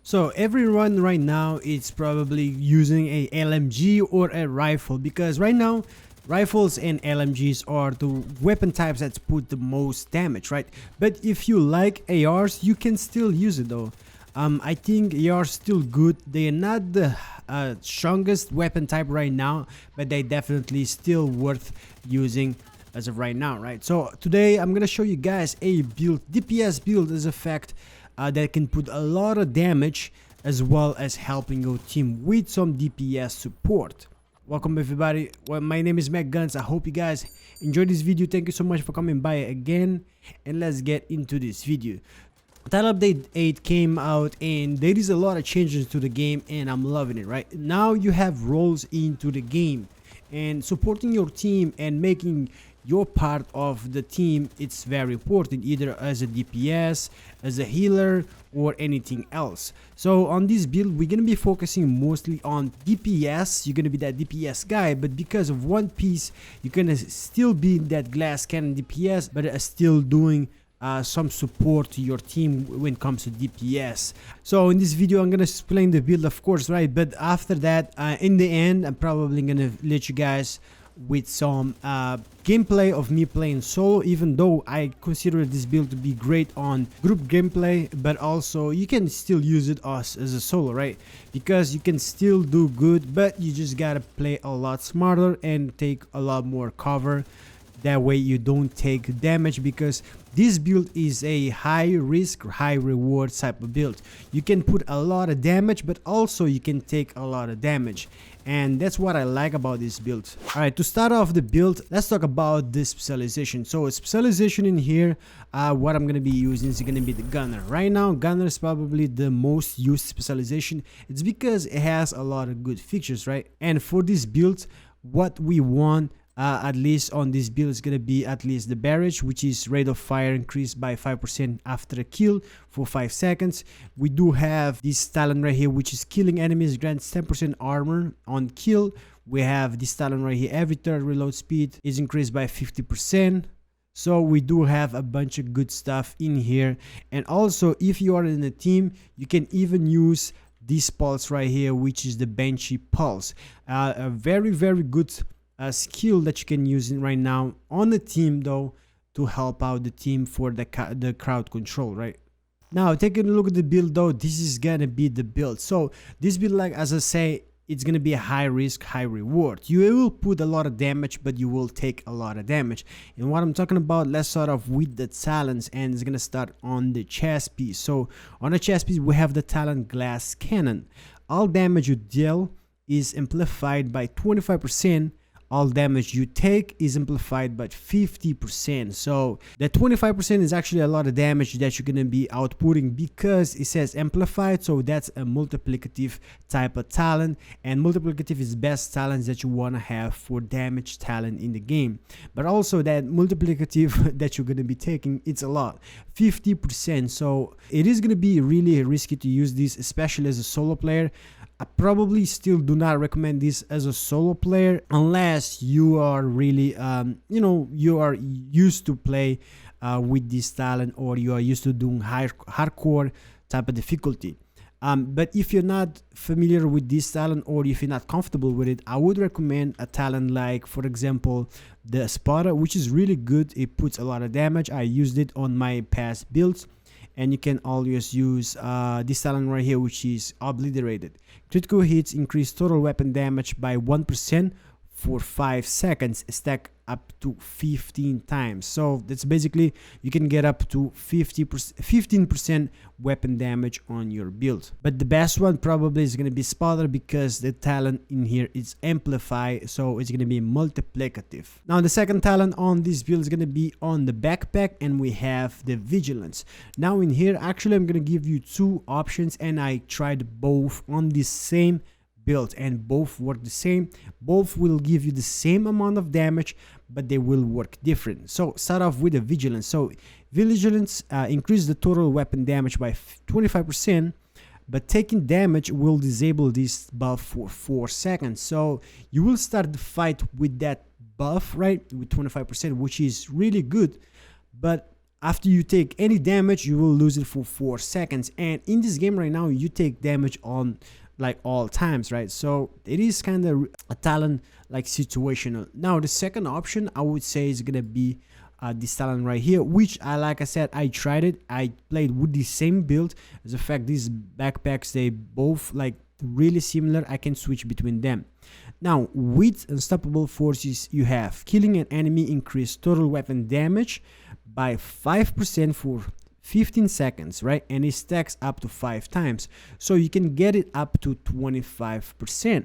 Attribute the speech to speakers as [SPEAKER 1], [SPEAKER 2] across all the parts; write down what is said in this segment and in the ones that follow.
[SPEAKER 1] So everyone right now is probably using a LMG or a rifle, because right now rifles and LMGs are the weapon types that put the most damage, right? But if you like ARs, you can still use it though. I think ARs still good. They are not the strongest weapon type right now, but they definitely still worth using as of right now, right? So today I'm gonna show you guys a build, DPS build, as a fact that can put a lot of damage as well as helping your team with some DPS support. Welcome everybody. Well, my name is Mac Guns. I hope you guys enjoyed this video. Thank you so much for coming by again, and let's get into this video. Title Update 8 came out and there is a lot of changes to the game, and I'm loving it. Right now you have roles into the game, and supporting your team and making your part of the team, it's very important, either as a DPS, as a healer, or anything else. So on this build we're gonna be focusing mostly on DPS. You're gonna be that DPS guy, but because of one piece you're gonna still be that glass cannon DPS, but still doing some support to your team when it comes to DPS. So in this video I'm gonna explain the build, of course, right? But after that, in the end, I'm probably gonna let you guys with some gameplay of me playing solo, even though I consider this build to be great on group gameplay, but also you can still use it as a solo, right? Because you can still do good, but you just gotta play a lot smarter and take a lot more cover. That way you don't take damage, because this build is a high risk, high reward type of build. You can put a lot of damage, but also you can take a lot of damage, and that's what I like about this build. All right, to start off the build, let's talk about the specialization. So specialization in here, what I'm gonna be using is gonna be the gunner. Right now gunner is probably the most used specialization. It's because it has a lot of good features, right? And for this build, what we want, at least on this build, is gonna be at least the barrage, which is rate of fire increased by 5% after a kill for 5 seconds. We do have this talent right here, which is killing enemies grants 10% armor on kill. We have this talent right here, every third reload speed is increased by 50%. So we do have a bunch of good stuff in here. And also, if you are in a team, you can even use this pulse right here, which is the Banshee pulse, a very good skill that you can use right now on the team, though, to help out the team for the crowd control. Right now, taking a look at the build, though, this is gonna be the build. So this build, like as I say, it's gonna be a high risk, high reward. You will put a lot of damage, but you will take a lot of damage. And what I'm talking about, let's start off with the talents, and it's gonna start on the chest piece. So on the chest piece we have the talent Glass Cannon. All damage you deal is amplified by 25%. All damage you take is amplified by 50%. So the 25% is actually a lot of damage that you're gonna be outputting, because it says amplified, so that's a multiplicative type of talent, and multiplicative is best talents that you want to have for damage talent in the game. But also that multiplicative that you're gonna be taking, it's a lot, 50%. So it is gonna be really risky to use this, especially as a solo player. I probably still do not recommend this as a solo player, unless you are really you are used to play with this talent, or you are used to doing hardcore type of difficulty. But if you're not familiar with this talent, or if you're not comfortable with it, I would recommend a talent like, for example, the Spotter, which is really good. It puts a lot of damage. I used it on my past builds. And you can always use this talent right here, which is Obliterated. Critical hits increase total weapon damage by 1% for 5 seconds, stack up to 15 times. So that's basically, you can get up to 15% weapon damage on your build. But the best one probably is going to be Spotter, because the talent in here is Amplify, so it's going to be multiplicative. Now the second talent on this build is going to be on the backpack, and we have the Vigilance. Now in here, actually I'm going to give you two options, and I tried both on the same build, and both work the same. Both will give you the same amount of damage, but they will work different. So start off with the Vigilance. So Vigilance increase the total weapon damage by 25%, but taking damage will disable this buff for 4 seconds. So you will start the fight with that buff, right, with 25%, which is really good. But after you take any damage, you will lose it for 4 seconds. And in this game right now, you take damage on like all times, right? So it is kind of a talent like situational. Now the second option I would say is gonna be this talent right here, which like I said, I tried it. I played with the same build. As a fact, these backpacks, they both like really similar. I can switch between them. Now with unstoppable forces, you have killing an enemy increase total weapon damage by 5% for 15 seconds, right? And it stacks up to 5 times, so you can get it up to 25%,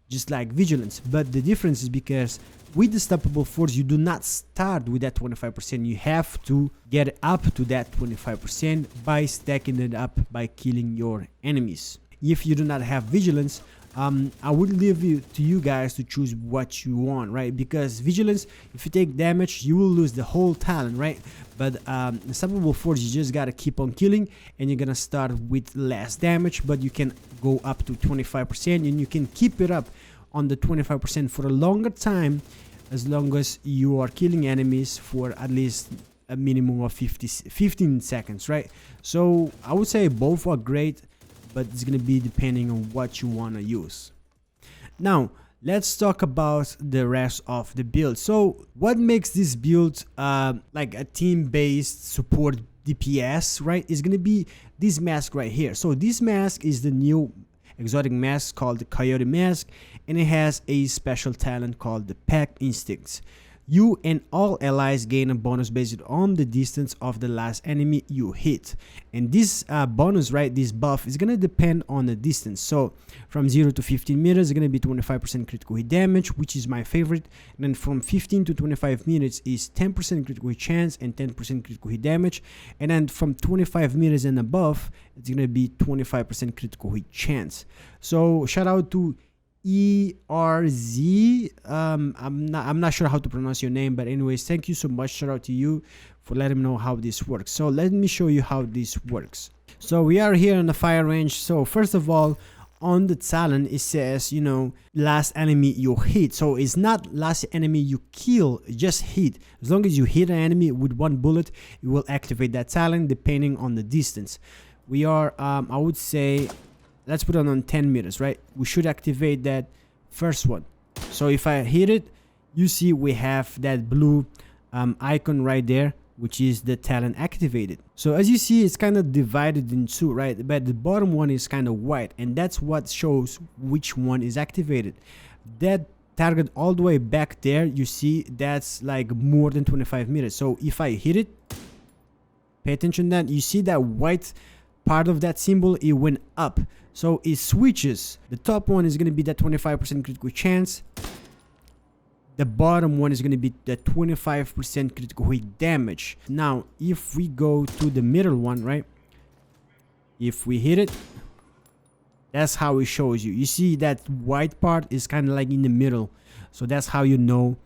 [SPEAKER 1] just like vigilance. But the difference is because with unstoppable force, you do not start with that 25%. You have to get it up to that 25% by stacking it up by killing your enemies. If you do not have vigilance, I would leave it to you guys to choose what you want, right? Because vigilance, if you take damage, you will lose the whole talent, right? But unstoppable force, you just gotta keep on killing, and you're gonna start with less damage, but you can go up to 25%, and you can keep it up on the 25% for a longer time, as long as you are killing enemies for at least a minimum of 15 seconds, right? So I would say both are great, but it's gonna be depending on what you want to use. Now let's talk about the rest of the build. So what makes this build like a team-based support DPS, right, is gonna be this mask right here. So this mask is the new exotic mask called the Coyote mask, and it has a special talent called the Pack Instincts. You and all allies gain a bonus based on the distance of the last enemy you hit, and this bonus, right, this buff is gonna depend on the distance. So from 0 to 15 meters is gonna be 25% critical hit damage, which is my favorite, and then from 15 to 25 meters is 10% critical hit chance and 10% critical hit damage, and then from 25 meters and above it's gonna be 25% critical hit chance. So shout out to ERZ. I'm not sure how to pronounce your name, but anyways, thank you so much. Shout out to you for letting me know how this works. So let me show you how this works. So we are here on the fire range. So first of all, on the talent it says, you know, last enemy you hit. So it's not last enemy you kill, just hit. As long as you hit an enemy with one bullet, it will activate that talent depending on the distance. We are I would say, let's put it on 10 meters, right? We should activate that first one. So if I hit it, you see we have that blue icon right there, which is the talent activated. So as you see, it's kind of divided in two, right? But the bottom one is kind of white, and that's what shows which one is activated. That target all the way back there, you see that's like more than 25 meters. So if I hit it, pay attention to that, you see that white part of that symbol, it went up. So it switches. The top one is going to be that 25% critical chance. The bottom one is going to be the 25% critical hit damage. Now, if we go to the middle one, right? If we hit it, that's how it shows you. You see that white part is kind of like in the middle. So that's how you know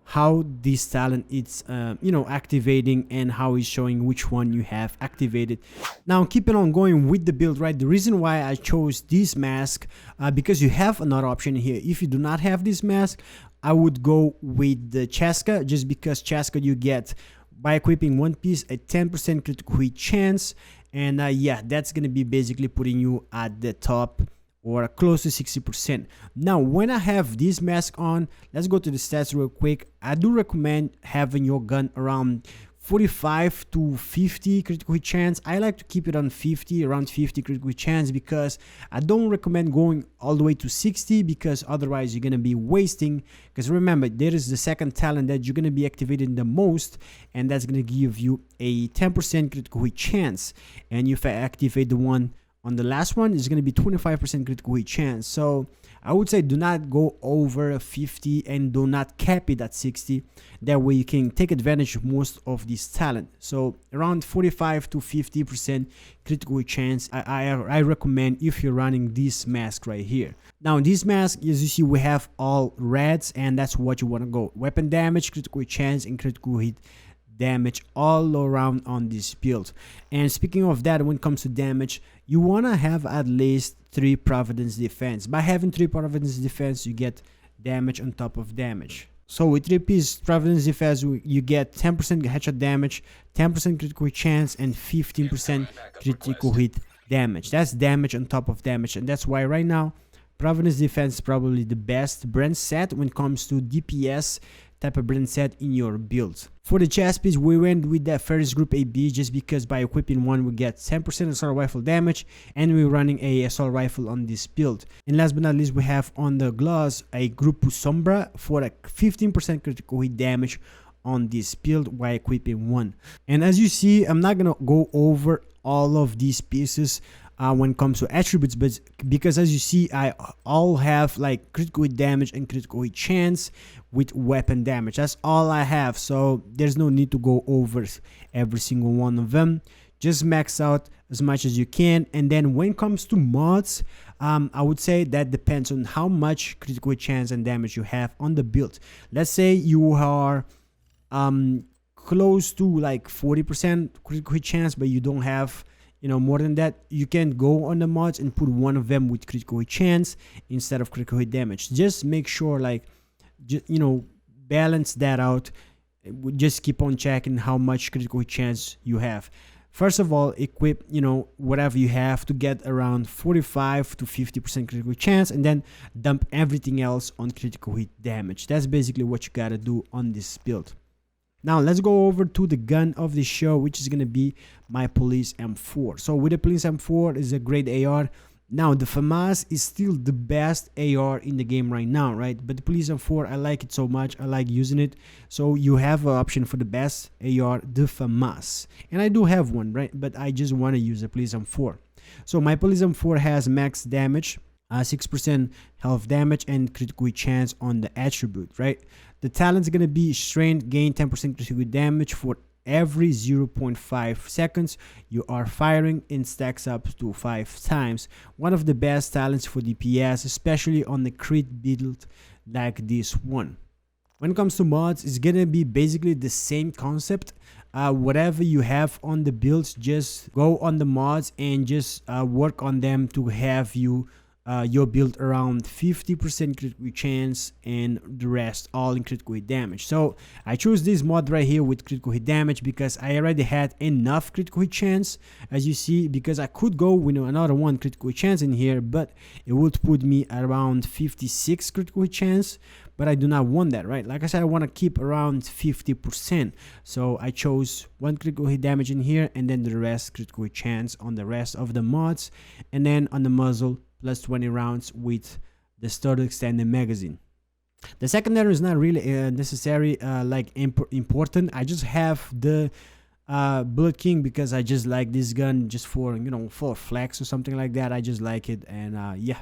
[SPEAKER 1] how this talent is you know, activating, and how it's showing which one you have activated. Now keeping on going with the build, right? The reason why I chose this mask because you have another option here. If you do not have this mask, I would go with the Chaska, just because Chaska you get by equipping one piece a 10% critical hit chance, and yeah, that's gonna be basically putting you at the top or close to 60%. Now when I have this mask on, let's go to the stats real quick. I do recommend having your gun around 45 to 50 critical hit chance. I like to keep it on 50, around 50 critical hit chance, because I don't recommend going all the way to 60, because otherwise you're gonna be wasting. Because remember, there is the second talent that you're gonna be activating the most, and that's gonna give you a 10% critical hit chance. And if I activate the one on the last one, is going to be 25% critical hit chance. So I would say do not go over 50 and do not cap it at 60. That way you can take advantage of most of this talent. So around 45 to 50% critical hit chance I recommend if you're running this mask right here. Now this mask, as you see, we have all reds, and that's what you want to go. Weapon damage, critical hit chance, and critical hit damage all around on this build. And speaking of that, when it comes to damage, you want to have at least 3 Providence defense. By having 3 Providence defense, you get damage on top of damage. So with 3-piece Prevalence Defense, you get 10% headshot damage, 10% critical hit chance, and 15% critical hit damage. That's damage on top of damage, and that's why right now Prevalence Defense is probably the best brand set when it comes to DPS type of brand set in your build. For the chest piece, we went with that Ferris Group AB just because by equipping one we get 10% assault rifle damage, and we're running a assault rifle on this build. And last but not least, we have on the gloves a Grupo Sombra for a 15% critical hit damage on this build while equipping one. And as you see, I'm not gonna go over all of these pieces when it comes to attributes, but because as you see, I all have like critical hit damage and critical hit chance with weapon damage. That's all I have, so there's no need to go over every single one of them. Just max out as much as you can. And then when it comes to mods, I would say that depends on how much critical hit chance and damage you have on the build. Let's say you are close to like 40% critical hit chance, but you don't have more than that. You can go on the mods and put one of them with critical hit chance instead of critical hit damage. Just make sure like balance that out. Just keep on checking how much critical hit chance you have. First of all, equip whatever you have to get around 45 to 50% critical hit chance, and then dump everything else on critical hit damage. That's basically what you gotta do on this build. Now let's go over to the gun of the show, which is gonna be my Police M4. So with the Police M4 is a great AR. Now the FAMAS is still the best AR in the game right now, right? But the Police M4, I like it so much, I like using it. So you have an option for the best AR, the FAMAS, and I do have one, right? But I just want to use the Police M4. So my Police M4 has max damage, 6% health damage, and critical hit chance on the attribute, right? The talent is going to be strength, gain 10% critical damage for every 0.5 seconds you are firing, and stacks up to 5 times. One of the best talents for DPS, especially on the crit build like this one. When it comes to mods, it's gonna be basically the same concept. Whatever you have on the builds, just go on the mods and just work on them to have your build around 50% critical chance and the rest all in critical hit damage. So I chose this mod right here with critical hit damage because I already had enough critical hit chance, as you see, because I could go with another one critical hit chance in here, but it would put me around 56 critical hit chance, but I do not want that, right? Like I said, I want to keep around 50%. So I chose one critical hit damage in here, and then the rest critical hit chance on the rest of the mods, and then on the muzzle plus 20 rounds with the starter extended magazine. The secondary is not really necessary like important. I just have the Bullet King because I just like this gun just for for flex or something like that. I just like it, and yeah.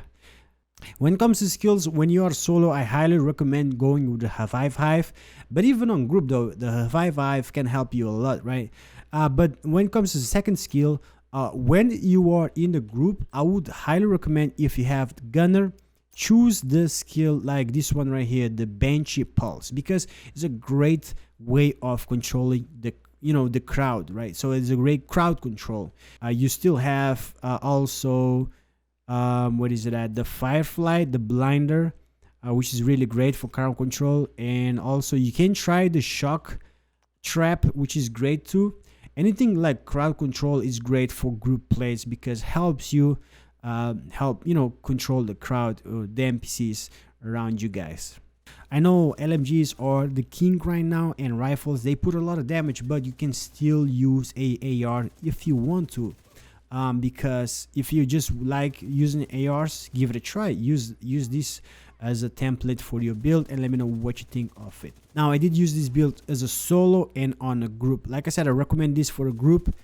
[SPEAKER 1] When it comes to skills, when you are solo, I highly recommend going with the Revive Hive. But even on group though, the Revive Hive can help you a lot, right? But when it comes to the second skill, when you are in the group, I would highly recommend, if you have the gunner, choose the skill like this one right here, the Banshee Pulse, because it's a great way of controlling the the crowd, right? So it's a great crowd control. You still have also what is it at, the Firefly, the Blinder, which is really great for crowd control. And also you can try the Shock Trap, which is great too. Anything like crowd control is great for group plays because helps you control the crowd or the NPCs around you guys. I know LMGs are the king right now, and rifles, they put a lot of damage, but you can still use a AR if you want to. Because if you just like using ARs, give it a try. Use this as a template for your build, and let me know what you think of it. Now I did use this build as a solo and on a group. Like I said, I recommend this for a group,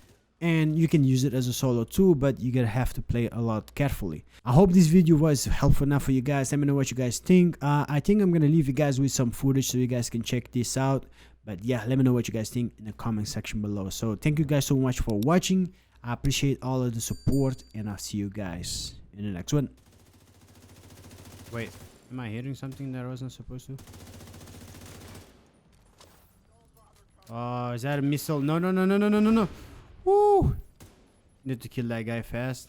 [SPEAKER 1] and you can use it as a solo too, but you're gonna have to play a lot carefully. I hope this video was helpful enough for you guys. Let me know what you guys think. I think I'm gonna leave you guys with some footage so you guys can check this out. But yeah, let me know what you guys think in the comment section below. So thank you guys so much for watching. I appreciate all of the support, and I'll see you guys in the next one. Wait, am I hitting something that I wasn't supposed to? Oh, is that a missile? No, no, no, no, no, no, no, no. Woo! Need to kill that guy fast.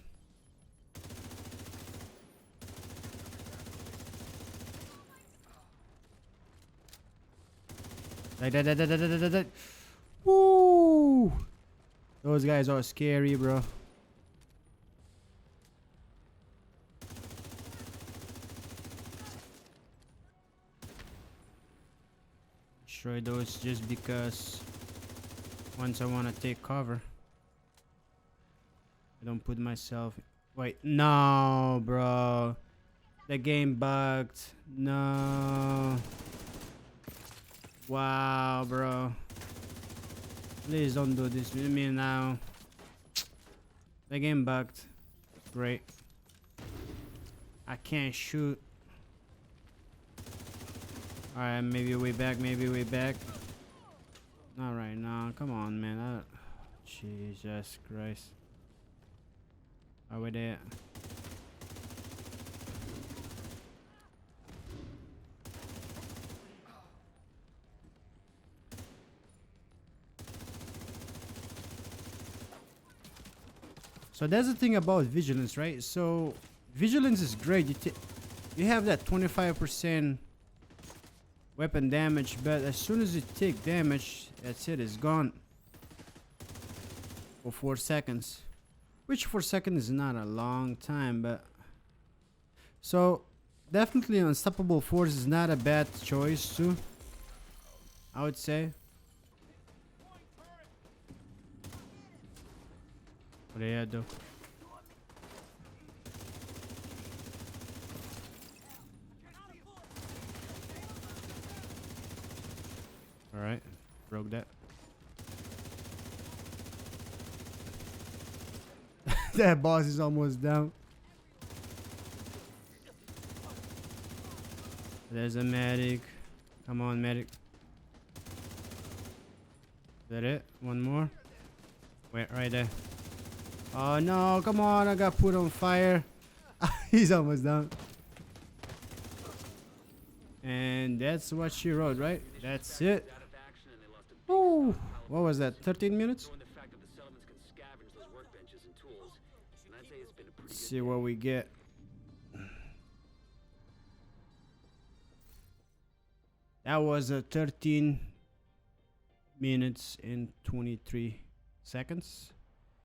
[SPEAKER 1] Like that. Woo! Those guys are scary, bro. Destroy those just because once I want to take cover. I don't put myself... Wait, no, bro. The game bugged. No. Wow, bro. Please don't do this with me now. The game bugged. Great. I can't shoot. Alright, maybe way back, maybe way back. Not right now. Come on, man. Jesus Christ. Are we there? So that's the thing about vigilance, right? So vigilance is great. You have that 25% weapon damage, but as soon as you take damage, that's it, it's gone for 4 seconds, which 4 seconds is not a long time. But so definitely unstoppable force is not a bad choice too, I would say. What do you do? Alright, broke that. That boss is almost down. There's a medic. Come on, medic. Is that it? One more? Wait, right there. Oh no, come on, I got put on fire. He's almost down. And that's what she wrote, right? That's it. Oh, what was that? 13 minutes? Let's see what we get. That was a 13 minutes and 23 seconds.